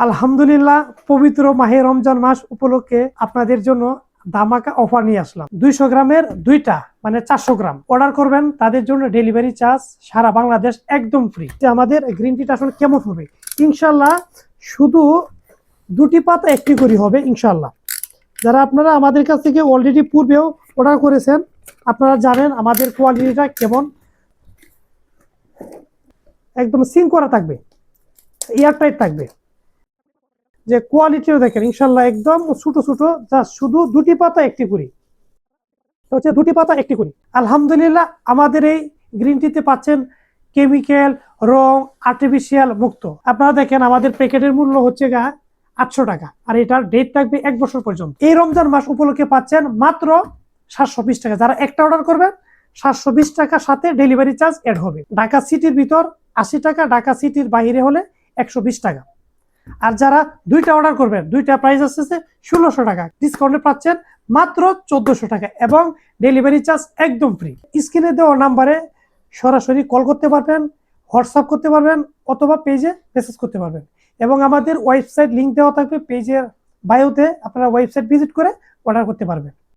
আলহামদুলিল্লাহ, পবিত্র মাহে রমজান মাস উপলক্ষে আপনাদের জন্য ধামাকা অফার নিয়ে আসলাম। 200 গ্রামের দুইটা মানে 400 গ্রাম অর্ডার করবেন, তাদের জন্য ডেলিভারি চার্জ সারা বাংলাদেশ একদম ফ্রি। আমাদের গ্রিন টিটা আসলে কেমন হবে ইনশাল্লাহ, শুধু দুটি পাতা একটি করে হবে ইনশাল্লাহ। যারা আপনারা আমাদের কাছ থেকে অলরেডি পূর্বেও অর্ডার করেছেন, আপনারা জানেন আমাদের কোয়ালিটিটা কেমন। একদম সিং করা থাকবে, এয়ারটাইট থাকবে। যে কোয়ালিটিও দেখেন ইনশাল্লাহ একদম ছোট ছোট, জাস্ট শুধু দুটি পাতা একটি কুড়ি, হচ্ছে দুটি পাতা একটি কুড়ি। আলহামদুলিল্লাহ, আমাদের এই গ্রিন টিতে পাচ্ছেন কেমিক্যাল, রং, আর্টিফিশিয়াল মুক্ত। আপনারা দেখেন আমাদের প্যাকেটের মূল্য হচ্ছে 800 টাকা, আর এটার ডেট থাকবে 1 বছর পর্যন্ত। এই রমজান মাস উপলক্ষে পাচ্ছেন মাত্র 720 টাকা। যারা একটা অর্ডার করবেন 720 টাকার সাথে ডেলিভারি চার্জ এড হবে। ঢাকা সিটির ভিতর 80 টাকা, ঢাকা সিটির বাইরে হলে 120 টাকা। আর যারা দুইটা অর্ডার করবেন, দুইটা প্রাইস আসছে 1600 টাকা, ডিসকাউন্টে পাচ্ছেন মাত্র 1400 টাকা এবং ডেলিভারি চার্জ একদম ফ্রি। স্ক্রিনে দেওয়া নাম্বারে সরাসরি কল করতে পারবেন, হোয়াটসঅ্যাপ করতে পারবেন, অথবা পেজে মেসেজ করতে পারবেন। এবং আমাদের ওয়েবসাইট লিঙ্ক দেওয়া থাকবে পেজের বায়োতে, আপনারা ওয়েবসাইট ভিজিট করে অর্ডার করতে পারবেন।